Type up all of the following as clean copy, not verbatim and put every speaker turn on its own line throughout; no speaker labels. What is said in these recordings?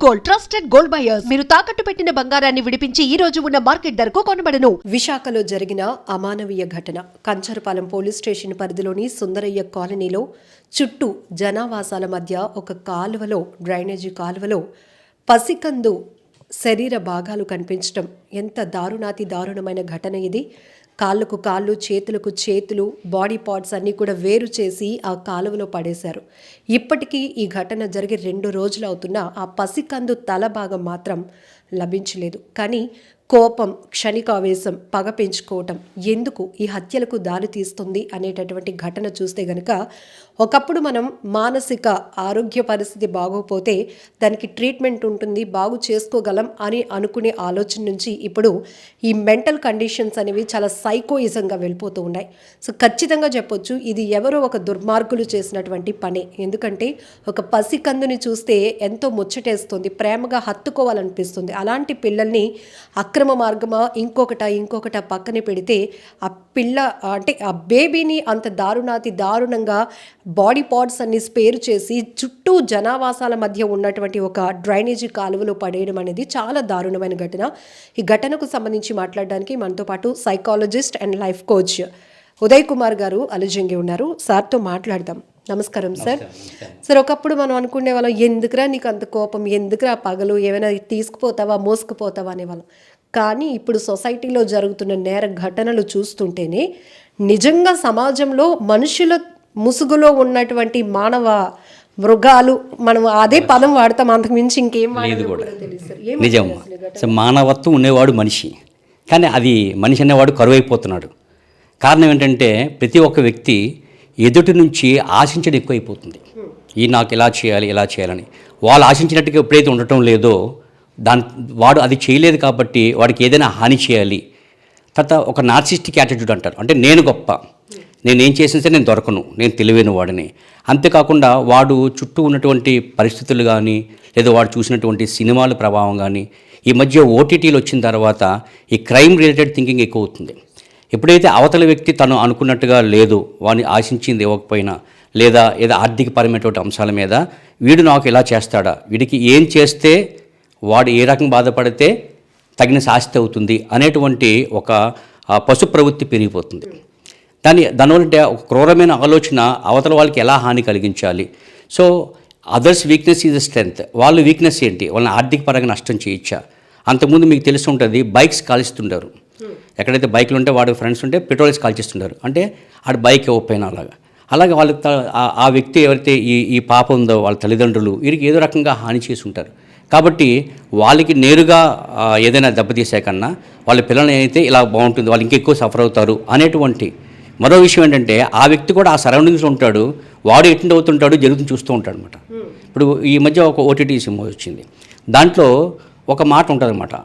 Gold, trusted gold buyers. మీరు తాకట్టు పెట్టిన బంగారాన్ని విడిపించి ఈ రోజు ఉన్న మార్కెట్ ధరకు కొనబడను.
విశాఖలో జరిగిన అమానవీయ ఘటన. కంచరపాలెం పోలీస్ స్టేషన్ పరిధిలోని సుందరయ్య కాలనీలో చుట్టూ జనావాసాల మధ్య ఒక కాలువలో, డ్రైనేజీ కాలువలో పసికందు శరీర భాగాలు కనిపించడం ఎంత దారుణమైన ఘటన ఇది. కాళ్ళకు కాళ్ళు, చేతులకు చేతులు, బాడీ పార్ట్స్ అన్నీ కూడా వేరు చేసి ఆ కాలువలో పడేశారు. ఇప్పటికీ ఈ ఘటన జరిగి 2 రోజులు అవుతున్నా ఆ పసికందు తల భాగం మాత్రం లభించలేదు. కానీ కోపం, క్షణికావేశం, పగ పెంచుకోవటం ఎందుకు ఈ హత్యలకు దారి తీస్తుంది అనేటటువంటి ఘటన చూస్తే గనక, ఒకప్పుడు మనం మానసిక ఆరోగ్య పరిస్థితి బాగోపోతే దానికి ట్రీట్మెంట్ ఉంటుంది, బాగు చేసుకోగలం అని అనుకునే ఆలోచన నుంచి ఇప్పుడు ఈ మెంటల్ కండిషన్స్ అనేవి చాలా సైకోయిజంగా వెళ్ళిపోతూ ఉన్నాయి. సో ఖచ్చితంగా చెప్పొచ్చు, ఇది ఎవరో ఒక దుర్మార్గులు చేసినటువంటి పని. ఎందుకంటే ఒక పసికందుని చూస్తే ఎంతో ముచ్చటేస్తుంది, ప్రేమగా హత్తుకోవాలనిపిస్తుంది. అలాంటి పిల్లల్ని అక్రమ మార్గమా ఇంకొకట పక్కనే పెడితే ఆ పిల్ల అంటే ఆ బేబీని అంత దారుణంగా బాడీ పార్ట్స్ అన్ని స్పేర్ చేసి చుట్టూ జనావాసాల మధ్య ఉన్నటువంటి ఒక డ్రైనేజీ కాలువలో పడేయడం అనేది చాలా దారుణమైన ఘటన. ఈ ఘటనకు సంబంధించి మాట్లాడడానికి మనతో పాటు psychologist and life coach Uday Kumar గారు అలుజంగి ఉన్నారు. సార్తో మాట్లాడదాం. నమస్కారం సార్. సార్, ఒకప్పుడు మనం అనుకునే వాళ్ళం, ఎందుకురా నీకు అంత కోపం, ఎందుకురా పగలు, ఏమైనా తీసుకుపోతావా, మోసుకుపోతావా అనేవాళ్ళం. కానీ ఇప్పుడు సొసైటీలో జరుగుతున్న నేర ఘటనలు చూస్తుంటేనే నిజంగా సమాజంలో మనుషుల ముసుగులో ఉన్నటువంటి మానవ మృగాలు, మనం అదే పదం వాడతాం, అంతకు మించి ఇంకేం
తెలియదు. నిజం, మానవత్వం ఉండేవాడు మనిషి, కానీ అది మనిషి అనేవాడు కరువైపోతున్నాడు. కారణం ఏంటంటే ప్రతి ఒక్క వ్యక్తి ఎదుటి నుంచి ఆశించడం ఎక్కువైపోతుంది. నాకు ఇలా చేయాలని వాళ్ళు ఆశించినట్టుగా ఎప్పుడైతే ఉండటం లేదో వాడు అది చేయలేదు కాబట్టి వాడికి ఏదైనా హాని చేయాలి. తర్వాత ఒక నార్సిస్టిక్ యాటిట్యూడ్ అంటారు, అంటే నేను గొప్ప, నేనేం చేసినా సరే నేను దొరకను, నేను తెలివైన వాడిని. అంతేకాకుండా వాడు చుట్టూ ఉన్నటువంటి పరిస్థితులు కానీ, లేదా వాడు చూసినటువంటి సినిమాల ప్రభావం కానీ, ఈ మధ్య ఓటీటీలు వచ్చిన తర్వాత ఈ క్రైమ్ రిలేటెడ్ థింకింగ్ ఎక్కువ అవుతుంది. ఎప్పుడైతే అవతల వ్యక్తి తను అనుకున్నట్టుగా లేదు, వాడిని ఆశించింది ఇవ్వకపోయినా, లేదా ఏదో ఆర్థికపరమైనటువంటి అంశాల మీద వీడు నాకు ఇలా చేస్తాడా, వీడికి ఏం చేస్తే వాడు ఏ రకంగా బాధపడితే తగిన శాస్తి అవుతుంది అనేటువంటి ఒక పశు ప్రవృత్తి పెరిగిపోతుంది. దానివల్ల ఒక క్రూరమైన ఆలోచన అవతల వాళ్ళకి ఎలా హాని కలిగించాలి. So others weakness is strength. వాళ్ళ వీక్నెస్ ఏంటి, వాళ్ళని ఆర్థిక పరంగా నష్టం చేయొచ్చా. అంతకుముందు మీకు తెలిసి ఉంటుంది, బైక్స్ కాల్స్తుంటారు. ఎక్కడైతే బైక్లు ఉంటే వాడి ఫ్రెండ్స్ ఉంటే పెట్రోల్స్ కాల్చిస్తుంటారు, అంటే ఆడు బైక్ ఇవ్వకపోయినా అలాగే వాళ్ళ ఆ వ్యక్తి ఎవరైతే ఈ పాప ఉందో వాళ్ళ తల్లిదండ్రులు వీరికి ఏదో రకంగా హాని చేసి ఉంటారు. కాబట్టి వాళ్ళకి నేరుగా ఏదైనా దెబ్బతీసే కన్నా వాళ్ళ పిల్లలు అయితే ఇలా బాగుంటుంది, వాళ్ళు ఇంకెక్కువ సఫర్ అవుతారు అనేటువంటి మరో విషయం ఏంటంటే, ఆ వ్యక్తి కూడా ఆ సరౌండింగ్స్లో ఉంటాడు, వాడు ఎటెండ్ అవుతుంటాడు, జరుగుతుంది చూస్తూ ఉంటాడు అనమాట. ఇప్పుడు ఈ మధ్య ఒక ఓటీటీ సినిమా వచ్చింది, దాంట్లో ఒక మాట ఉంటుంది అనమాట,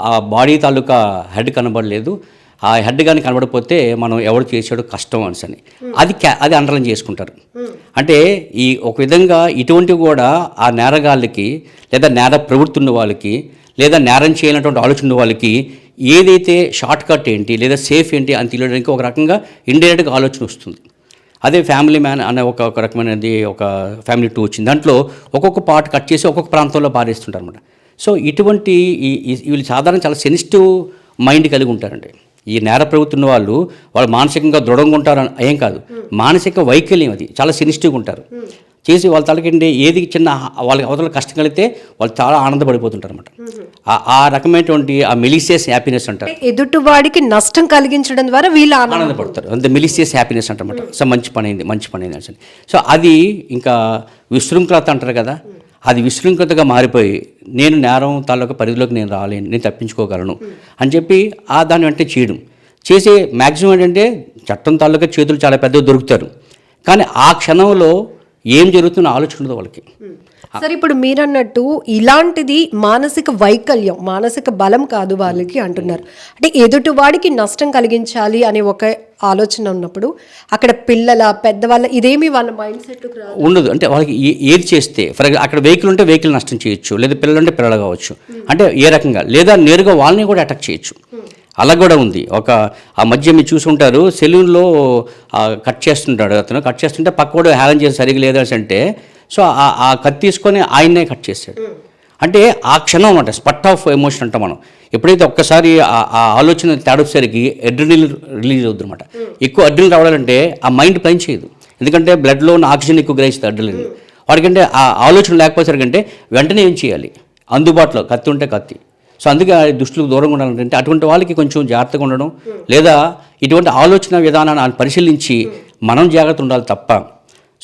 ఆ బాడీ తాలూకా హెడ్ కనబడలేదు, ఆ హెడ్ కానీ కనబడిపోతే మనం ఎవరు చేసాడో కష్టం అని అది అండర్లైన్ చేసుకుంటారు. అంటే ఈ ఒక విధంగా ఇటువంటివి కూడా ఆ నేరగాళ్ళకి, లేదా నేర ప్రవృత్తి ఉన్న వాళ్ళకి, లేదా నేరం చేయాలన్నటువంటి ఆలోచన ఉన్న వాళ్ళకి ఏదైతే షార్ట్ కట్ ఏంటి లేదా సేఫ్ ఏంటి అని తెలియడానికి ఒక రకంగా ఇండైరెక్ట్గా ఆలోచన వస్తుంది. అదే ఫ్యామిలీ మ్యాన్ అనే ఒక రకమైనది, ఒక ఫ్యామిలీ 2 వచ్చింది, దాంట్లో ఒక్కొక్క పార్ట్ కట్ చేసి ఒక్కొక్క ప్రాంతంలో పారేస్తుంటారు అనమాట. సో ఇటువంటి వీళ్ళు సాధారణ చాలా సెన్సిటివ్ మైండ్ కలిగి ఉంటారండి. ఈ నేర ప్రవృత్తి ఉన్న వాళ్ళు మానసికంగా దృఢంగా ఉంటారు ఏం కాదు, మానసిక వైకల్యం, అది చాలా సెన్సిటివ్గా ఉంటారు. చేసి వాళ్ళ తలకంటే ఏది చిన్న వాళ్ళకి అవతల కష్టం కలిగితే వాళ్ళు చాలా ఆనందపడిపోతుంటారు అనమాట. ఆ రకమైనటువంటి ఆ మెలిసియస్ హ్యాపీనెస్ అంటారు,
ఎదుటివాడికి నష్టం కలిగించడం ద్వారా వీళ్ళు
ఆనందపడతారు, అంతే మెలిసియస్ హ్యాపీనెస్ అంటారన్నమాట. సో మంచి పని అయింది అని. సో అది ఇంకా విశృంఖలత అంటారు కదా, అది విశృంఖలతగా మారిపోయి నేను నేరం తాలూకా పరిధిలోకి నేను రాలేను, నేను తప్పించుకోగలను అని చెప్పి దాన్ని వెంటనే చేయడం చేసే మ్యాక్సిమం ఏంటంటే చట్టం తాలూకా చేతులు చాలా పెద్దగా దొరుకుతారు, కానీ ఆ క్షణంలో ఏం జరుగుతుందో ఆలోచన ఉండదు వాళ్ళకి.
సరే, ఇప్పుడు మీరన్నట్టు ఇలాంటిది మానసిక వైకల్యం, మానసిక బలం కాదు వాళ్ళకి అంటున్నారు. అంటే ఎదుటివాడికి నష్టం కలిగించాలి అనే ఒక ఆలోచన ఉన్నప్పుడు అక్కడ పిల్లల, పెద్దవాళ్ళ ఇదేమి వాళ్ళ మైండ్ సెట్
ఉండదు. అంటే వాళ్ళకి ఏది చేస్తే, ఫర్ అక్కడ వెహికల్ ఉంటే వెహికల్ నష్టం చేయొచ్చు, లేదా పిల్లలు ఉంటే పిల్లలు కావచ్చు, అంటే ఏ రకంగా, లేదా నేరుగా వాళ్ళని కూడా అటాక్ చేయొచ్చు. అలా కూడా ఉంది. ఆ మధ్య మీరు చూసుంటారు, సెలూన్లో కట్ చేస్తుంటాడు అతను, కట్ చేస్తుంటే పక్కవాడు హ్యాలెన్ చేసి సరిగ్గా లేదని అంటే, సో ఆ కత్తి తీసుకొని ఆయన్నే కట్ చేశాడు. అంటే ఆ క్షణం అనమాట, స్పట్ ఆఫ్ ఎమోషన్ అంటాం మనం. ఎప్పుడైతే ఒక్కసారి ఆ ఆలోచన తేడొచ్చేసరికి అడ్రినల్ రిలీజ్ అవుతుంది అనమాట. ఎక్కువ అడ్రినల్ రావాలంటే ఆ మైండ్ పని చేయదు, ఎందుకంటే బ్లడ్లో ఉన్న ఆక్సిజన్ ఎక్కువ గ్రహిస్తుంది అడ్రినల్. వాడికంటే ఆ ఆలోచన లేకపోయేసరికంటే వెంటనే ఏం చేయాలి, అందుబాటులో కత్తి ఉంటే కత్తి. సో అందుకే ఆ దుష్టులకు దూరంగా ఉండాలంటే అటువంటి వాళ్ళకి కొంచెం జాగ్రత్తగా ఉండడం, లేదా ఇటువంటి ఆలోచన విధానాన్ని పరిశీలించి మనం జాగ్రత్త ఉండాలి తప్ప.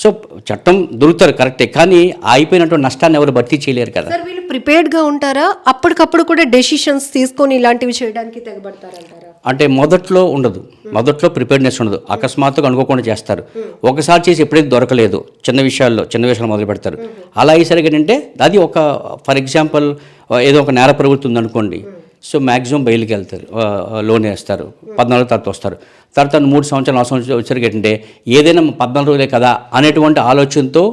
సో చట్టం దొరుకుతారు కరెక్టే, కానీ అయిపోయినటువంటి నష్టాన్ని ఎవరు భర్తీ చేయలేరు కదా.
సార్ వీళ్ళు ప్రిపేర్డ్గా ఉంటారా, అప్పటికప్పుడు కూడా డెసిషన్స్ తీసుకొని ఇలాంటివి చేయడానికి తెగబడతారంటారా?
అంటే మొదట్లో ఉండదు, మొదట్లో ప్రిపేర్నెస్ ఉండదు, అకస్మాత్తుగా అనుకోకుండా చేస్తారు. ఒకసారి చేసి ఎప్పుడైతే దొరకలేదు చిన్న విషయాలు మొదలు పెడతారు. అలా అయ్యేసరికి ఏంటంటే అది ఒక ఫర్ ఎగ్జాంపుల్ ఏదో ఒక నేర ప్రవృత్తి ఉందనుకోండి, సో మ్యాక్సిమం బయలుకి వెళ్తారు, లోన్ వేస్తారు, 14 తర్వాత వస్తారు. తర్వాత 3 సంవత్సరాలు 4 సంవత్సరాలు వచ్చరికి ఏంటంటే ఏదైనా 14 రోజులే కదా అనేటువంటి ఆలోచనతో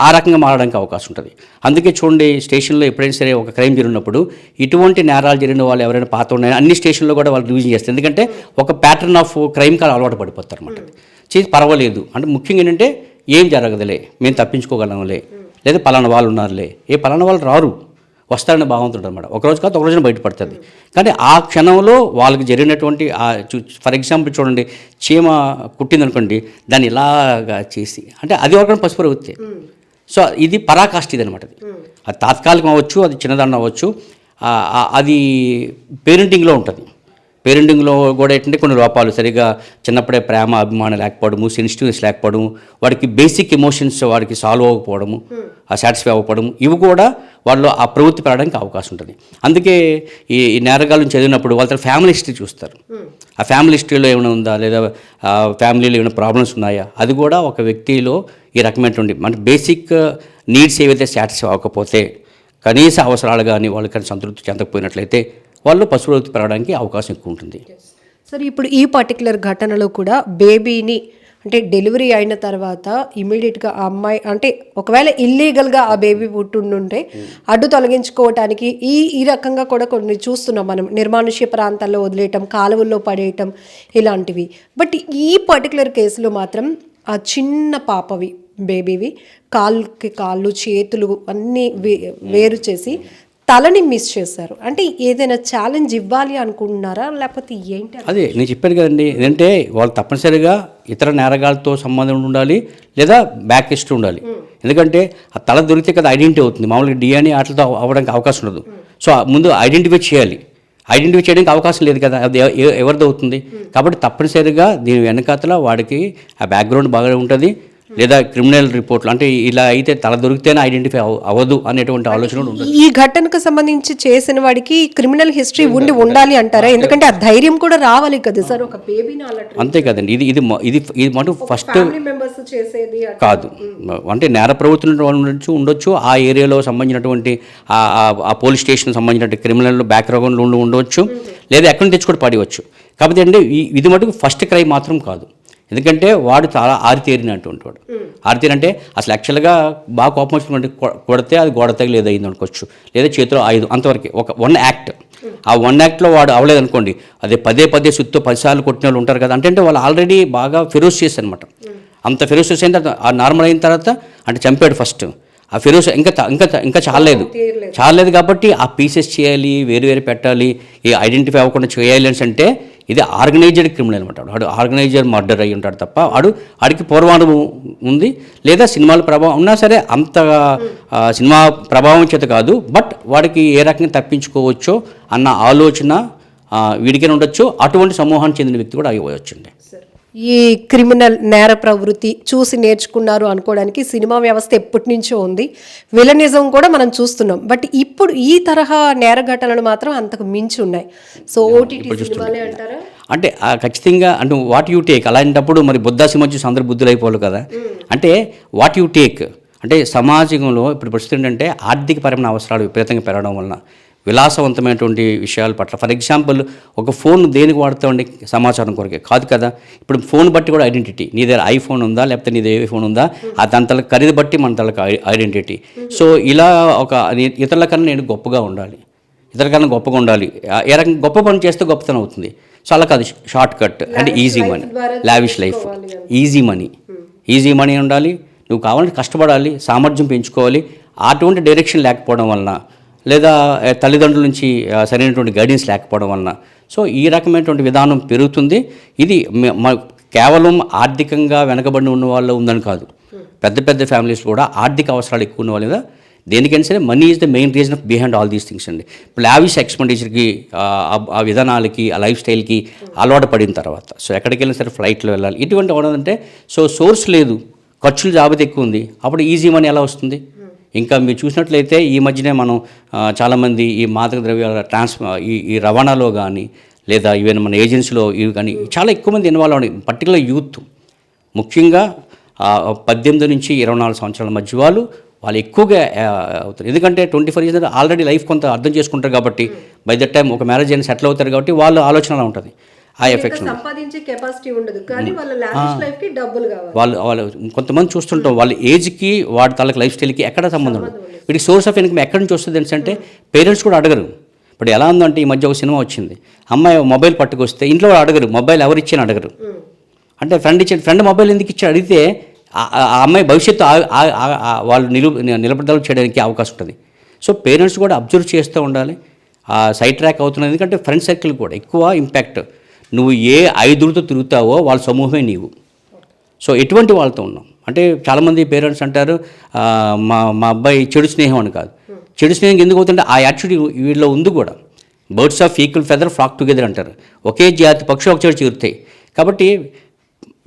ఆ రకంగా మారడానికి అవకాశం ఉంటుంది. అందుకే చూడండి, స్టేషన్లో ఎప్పుడైనా సరే ఒక క్రైమ్ జరిగినప్పుడు ఇటువంటి నేరాలు జరిగిన వాళ్ళు ఎవరైనా పాత ఉన్నాయి అన్ని స్టేషన్లో కూడా వాళ్ళు రివిజన్ చేస్తారు. ఎందుకంటే ఒక ప్యాటర్న్ ఆఫ్ క్రైమ్ కాల్ అలవాటు పడిపోతారు అనమాట. చేసి పర్వాలేదు అంటే ముఖ్యంగా ఏంటంటే ఏం జరగదులే, మేము తప్పించుకోగలంలే, లేదా పలానా వాళ్ళు ఉన్నారులే, పలానా వాళ్ళు రారు, వస్తారనే భావంతో అనమాట. ఒకరోజు కాదు ఒక రోజున బయటపడుతుంది. కానీ ఆ క్షణంలో వాళ్ళకి జరిగినటువంటి ఫర్ ఎగ్జాంపుల్ చూడండి, చీమ కుట్టిందనుకోండి, దాన్ని ఇలాగా చేసి అంటే అది ఒక పసుపు వృత్తి. సో ఇది పరాకాష్ఠ ఇది అనమాట. అది తాత్కాలికం అవ్వచ్చు, అది చిన్నదాన్ని అవ్వచ్చు, అది పేరెంటింగ్లో ఉంటుంది. పేరెంటింగ్లో కూడా ఏంటంటే కొన్ని లోపాలు, సరిగా చిన్నప్పుడే ప్రేమ అభిమానం లేకపోవడము, సెన్సిటివ్నెస్ లేకపోవడము, వాడికి బేసిక్ ఎమోషన్స్ వాడికి సాల్వ్ అవ్వకపోవడము, సాటిస్ఫై అవ్వకపోవడం, ఇవి కూడా వాళ్ళు ఆ ప్రవృత్తి పెరగడానికి అవకాశం ఉంటుంది. అందుకే ఈ నేరగాళ్ళని చదివినప్పుడు వాళ్ళ ఫ్యామిలీ హిస్టరీ చూస్తారు. ఆ ఫ్యామిలీ హిస్టరీలో ఏమైనా ఉందా, లేదా ఫ్యామిలీలో ఏమైనా ప్రాబ్లమ్స్ ఉన్నాయా, అది కూడా ఒక వ్యక్తిలో ఈ రకమైనటువంటి మన బేసిక్ నీడ్స్ ఏవైతే సాటిస్ఫై అవ్వకపోతే, కనీస అవసరాలు కానీ వాళ్ళకి సంతృప్తి చెందకపోయినట్లయితే వాళ్ళు పశుప్రవృత్తి పెరగడానికి అవకాశం ఎక్కువ ఉంటుంది.
సరే, ఇప్పుడు ఈ పర్టికులర్ ఘటనలో కూడా బేబీని అంటే డెలివరీ అయిన తర్వాత ఇమీడియట్గా ఆ అమ్మాయి అంటే ఒకవేళ ఇల్లీగల్గా ఆ బేబీ పుట్టుండుంటే అడ్డు తొలగించుకోవటానికి ఈ రకంగా కూడా కొన్ని చూస్తున్నాం మనం, నిర్మానుష్య ప్రాంతాల్లో వదిలేయటం, కాలువల్లో పడేయటం ఇలాంటివి. బట్ ఈ పర్టికులర్ కేసులో మాత్రం ఆ చిన్న పాపవి బేబీవి కాళ్ళు చేతులు అన్నీ వేరు చేసి తలని మిస్ చేశారు. అంటే ఏదైనా ఛాలెంజ్ ఇవ్వాలి అనుకుంటున్నారా, లేకపోతే ఏంటి?
అదే నేను చెప్పాను కదండి, ఏంటంటే వాళ్ళు తప్పనిసరిగా ఇతర నేరగాలతో సంబంధం ఉండాలి, లేదా బ్యాక్ హిస్టరీ ఉండాలి. ఎందుకంటే ఆ తల దొరికితే కదా ఐడెంటిటీ అవుతుంది. మామూలుగా డిఎన్ఏ వాటితో అవ్వడానికి అవకాశం ఉండదు. సో ముందు ఐడెంటిఫై చేయాలి. ఐడెంటిఫై చేయడానికి అవకాశం లేదు కదా, అది ఎవరిది అవుతుంది. కాబట్టి తప్పనిసరిగా దీని వెనకాతల వాడికి ఆ బ్యాక్గ్రౌండ్ బాగా ఉంటుంది, లేదా క్రిమినల్ రిపోర్ట్లు అంటే ఇలా అయితే తల దొరికితేనే ఐడెంటిఫై అవ్వదు అనేటువంటి ఆలోచన ఉంటుంది.
ఈ ఘటనకు సంబంధించి చేసిన వాడికి క్రిమినల్ హిస్టరీ ఉండాలి అంటారా? ఎందుకంటే ఆ ధైర్యం కూడా రావాలి కదా సార్ ఒక బేబీని అలా.
అంతే కదండి, ఇది ఇది ఇది మటు ఫస్ట్
మెంబర్స్ చేసేది
కాదు. అంటే నేర ప్రవృత్తి ఉండొచ్చు, ఆ ఏరియాలో సంబంధించినటువంటి ఆ పోలీస్ స్టేషన్ సంబంధించిన క్రిమినల్ బ్యాక్గ్రౌండ్ ఉండవచ్చు, లేదా ఎక్కడి నుంచి తెచ్చి కూడా పడవచ్చు. కాబట్టి అంటే ఇది మటుకు ఫస్ట్ క్రైమ్ మాత్రం కాదు. ఎందుకంటే వాడు చాలా ఆరితేరినటువంటి వాడు. ఆరితేరంటే అసలు యాక్చువల్గా బాగా కోపం వచ్చినటువంటి కొడితే అది గోడ తగిలి ఏదైంది అనుకోవచ్చు, లేదా చేతిలో 5 అంతవరకు ఒక 1 యాక్ట్. ఆ 1 యాక్ట్లో వాడు అవ్వలేదనుకోండి, అదే పదే సుత్తో 10 సార్లు కొట్టిన వాళ్ళు ఉంటారు కదా. అంటే వాళ్ళు ఆల్రెడీ బాగా ఫెరోషియస్ అనమాట. అంత ఫెరోషియస్ అయిన తర్వాత ఆ నార్మల్ అయిన తర్వాత అంటే చంపాడు ఫస్ట్. ఆ ఫెరోస్ ఇంకా చాలేదు కాబట్టి ఆ పీసెస్ చేయాలి, వేరు పెట్టాలి, ఐడెంటిఫై అవ్వకుండా చేయాలి అని అంటే ఇది ఆర్గనైజ్డ్ క్రిమినల్ అనమాట. వాడు ఆర్గనైజర్ మర్డర్ అయ్యి ఉంటాడు తప్ప వాడికి పూర్వానుభవం ఉంది, లేదా సినిమాల ప్రభావం ఉన్నా సరే అంతగా సినిమా ప్రభావం చేత కాదు. బట్ వాడికి ఏ రకంగా తప్పించుకోవచ్చో అన్న ఆలోచన వీడికైనా ఉండొచ్చు, అటువంటి సమూహానికి చెందిన వ్యక్తి కూడా అయ్యవచ్చండి.
ఈ క్రిమినల్ నేర ప్రవృత్తి చూసి నేర్చుకున్నారు అనుకోవడానికి సినిమా వ్యవస్థ ఎప్పటి నుంచో ఉంది, విలనిజం కూడా మనం చూస్తున్నాం. బట్ ఇప్పుడు ఈ తరహా నేర ఘటనలు మాత్రం అంతకు మించి ఉన్నాయి. సో ఓటీటీ సినిమాలే అంటారా?
అంటే ఖచ్చితంగా అంటే వాట్ యూ టేక్. అలాంటప్పుడు మరి బుద్ధా సినిమా చూసి అందరు బుద్ధులు అయిపోవాలి కదా. అంటే వాట్ యూ టేక్ అంటే సమాజంలో ఇప్పుడు పరిస్థితి ఏంటంటే ఆర్థికపరమైన అవసరాలు విపరీతంగా పెరగడం వలన విలాసవంతమైనటువంటి విషయాల పట్ల ఫర్ ఎగ్జాంపుల్ ఒక ఫోన్ దేనికి వాడతామండి, సమాచారం కొరకే కాదు కదా. ఇప్పుడు ఫోన్ బట్టి కూడా ఐడెంటిటీ, నీ దగ్గర ఐఫోన్ ఉందా లేకపోతే నీ దగ్గర ఏ ఫోన్ ఉందా, దాని తల ఖరీదు బట్టి మన తలకు ఐడెంటిటీ. సో ఇలా ఒక ఇతరుల కన్నా నేను గొప్పగా ఉండాలి, ఇతరుల కన్నా గొప్పగా ఉండాలి, ఏ రకంగా గొప్ప పని చేస్తే గొప్పతనం అవుతుంది. సో అలా కాదు, షార్ట్ కట్ అంటే easy money, lavish life, easy money ఉండాలి, నువ్వు కావాలంటే కష్టపడాలి, సామర్థ్యం పెంచుకోవాలి. అటువంటి డైరెక్షన్ లేకపోవడం వలన లేదా తల్లిదండ్రుల నుంచి సరైనటువంటి గైడెన్స్ లేకపోవడం వలన. సో ఈ రకమైనటువంటి విధానం పెరుగుతుంది. ఇది కేవలం ఆర్థికంగా వెనకబడి ఉన్న వాళ్ళు ఉందని కాదు, పెద్ద పెద్ద ఫ్యామిలీస్ కూడా ఆర్థిక అవసరాలు ఎక్కువ ఉన్న వాళ్ళ మీద దేనికైనా సరే money is the main reason of behind all these things అండి. ఇప్పుడు లావిష్ ఎక్స్పెండిచర్కి, ఆ విధానాలకి, ఆ లైఫ్ స్టైల్కి అలవాటు పడిన తర్వాత సో ఎక్కడికి వెళ్ళినా సరే ఫ్లైట్లో వెళ్ళాలి, ఇటువంటి అవడంటే సో సోర్స్ లేదు, ఖర్చులు జాబితా ఎక్కువ ఉంది, అప్పుడు ఈజీ మనీ ఎలా వస్తుంది? ఇంకా మీరు చూసినట్లయితే ఈ మధ్యనే మనం చాలామంది ఈ మాదక ద్రవ్యాల ఈ రవాణాలో కానీ లేదా ఈవెన్ మన ఏజెన్సీలో ఇవి కానీ చాలా ఎక్కువ మంది ఇన్వాల్వ్ అవ్వడం, పర్టికులర్ యూత్, ముఖ్యంగా 18 నుంచి 24 సంవత్సరాల మధ్య వాళ్ళు ఎక్కువగా అవుతారు. ఎందుకంటే 24 ఇయర్స్ ఆల్రెడీ లైఫ్ కొంత అర్థం చేసుకుంటారు కాబట్టి బై దట్ టైం ఒక మ్యారేజ్ అయినా సెటిల్ అవుతారు కాబట్టి వాళ్ళ ఆలోచన అలా ఉంటుంది. ఆ ఎఫెక్ట్స్
సంపాదించే కెపాసిటీ ఉండదు కానీ వాళ్ళ లావిష్ లైఫ్ కి డబ్బులు కావాలి.
వాళ్ళు కొంతమంది చూస్తుంటాం వాళ్ళ ఏజ్కి వాడి తాలూకు లైఫ్ స్టైల్కి ఎక్కడ సంబంధం ఉండదు. వీటికి సోర్స్ ఆఫ్ ఇన్కమ్ ఎక్కడి నుంచి వస్తుంది అంటే పేరెంట్స్ కూడా అడగరు. ఇప్పుడు ఎలా ఉందంటే ఈ మధ్య ఒక సినిమా వచ్చింది, అమ్మాయి మొబైల్ పట్టుకొస్తే ఇంట్లో వాళ్ళు అడగరు, మొబైల్ ఎవరు ఇచ్చాను అడగరు. అంటే ఫ్రెండ్ మొబైల్ ఎందుకు ఇచ్చి అడిగితే ఆ అమ్మాయి భవిష్యత్తు వాళ్ళు నిలబడలు చేయడానికి అవకాశం ఉంటుంది. సో పేరెంట్స్ కూడా అబ్జర్వ్ చేస్తూ ఉండాలి, ఆ సైడ్ ట్రాక్ అవుతున్నది. ఎందుకంటే ఫ్రెండ్ సర్కిల్ కూడా ఎక్కువ ఇంపాక్ట్. నువ్వు ఏ 5 తిరుగుతావో వాళ్ళ సమూహమే నీవు. సో ఎటువంటి వాళ్ళతో ఉన్నాం అంటే చాలామంది పేరెంట్స్ అంటారు మా అబ్బాయి చెడు స్నేహం అని. కాదు, చెడు స్నేహం ఎందుకు అవుతుంటే ఆ యాటిట్యూడ్ వీళ్ళలో ఉంది కూడా. Birds of equal feather flock together అంటారు, ఒకే జాతి పక్షులు ఒక చోటు చేరుతాయి. కాబట్టి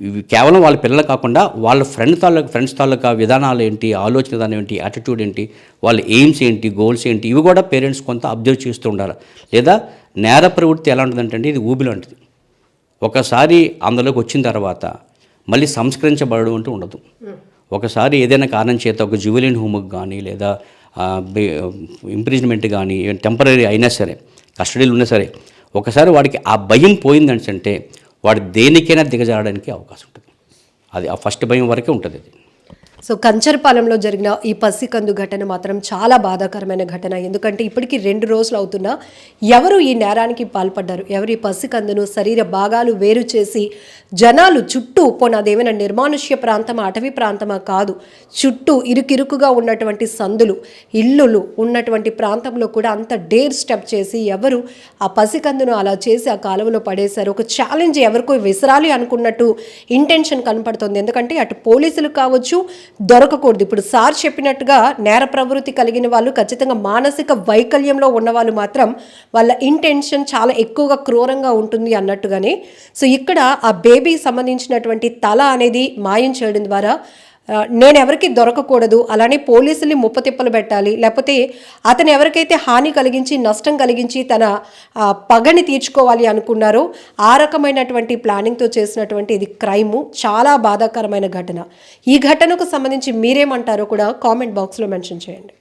ఇవి కేవలం వాళ్ళ పిల్లలు కాకుండా వాళ్ళ ఫ్రెండ్స్ తాలూకా విధానాలు ఏంటి, ఆలోచన విధానం ఏంటి, యాటిట్యూడ్ ఏంటి, వాళ్ళ ఎయిమ్స్ ఏంటి, గోల్స్ ఏంటి, ఇవి కూడా పేరెంట్స్ కొంత అబ్జర్వ్ చేస్తూ ఉండాలి. లేదా నేర ప్రవృత్తి ఎలా ఉంటుందంటే ఇది ఊబి లాంటిది. ఒకసారి అందులోకి వచ్చిన తర్వాత మళ్ళీ సంస్కరించబడడం అంటూ ఉండదు. ఒకసారి ఏదైనా కారణం చేత ఒక జువెలిన్ హోమ్కి కానీ లేదా ఇంప్రిజన్మెంట్ కానీ టెంపరీ అయినా సరే, కస్టడీలు ఉన్నా సరే, ఒకసారి వాడికి ఆ భయం పోయిందంటే వాడు దేనికైనా దిగజారడానికి అవకాశం ఉంటుంది. అది ఆ ఫస్ట్ భయం వరకే ఉంటుంది. అది
సో కంచరపాలెంలో జరిగిన ఈ పసికందు ఘటన మాత్రం చాలా బాధాకరమైన ఘటన. ఎందుకంటే ఇప్పటికీ 2 రోజులు అవుతున్నా ఎవరు ఈ నేరానికి పాల్పడ్డారు, ఎవరు ఈ పసికందును శరీర భాగాలు వేరు చేసి జనాలు చుట్టూ అదేమైనా నిర్మానుష్య ప్రాంతమా, అటవీ ప్రాంతమా కాదు, చుట్టూ ఇరుకిరుకుగా ఉన్నటువంటి సందులు, ఇల్లులు ఉన్నటువంటి ప్రాంతంలో కూడా అంత డేర్ స్టెప్ చేసి ఎవరు ఆ పసికందును అలా చేసి ఆ కాలువలో పడేశారు. ఒక ఛాలెంజ్ ఎవరికో విసరాలి అనుకున్నట్టు ఇంటెన్షన్ కనపడుతుంది. ఎందుకంటే అటు పోలీసులు కావచ్చు దొరకకూడదు. ఇప్పుడు సార్ చెప్పినట్టుగా నేర ప్రవృత్తి కలిగిన వాళ్ళు, ఖచ్చితంగా మానసిక వైకల్యంలో ఉన్నవాళ్ళు మాత్రం వాళ్ళ ఇంటెన్షన్ చాలా ఎక్కువగా క్రూరంగా ఉంటుంది అన్నట్టుగానే. సో ఇక్కడ ఆ బేబీకి సంబంధించినటువంటి తల అనేది మాయం చేయడం ద్వారా నేను ఎవరికి దొరకకూడదు, అలానే పోలీసుల్ని ముప్పతిప్పలు పెట్టాలి, లేకపోతే అతను ఎవరికైతే హాని కలిగించి నష్టం కలిగించి తన పగని తీర్చుకోవాలి అనుకున్నారో ఆ రకమైనటువంటి ప్లానింగ్తో చేసినటువంటి ఇది క్రైము. చాలా బాధాకరమైన ఘటన. ఈ ఘటనకు సంబంధించి మీరేమంటారో కూడా కామెంట్ బాక్స్లో మెన్షన్ చేయండి.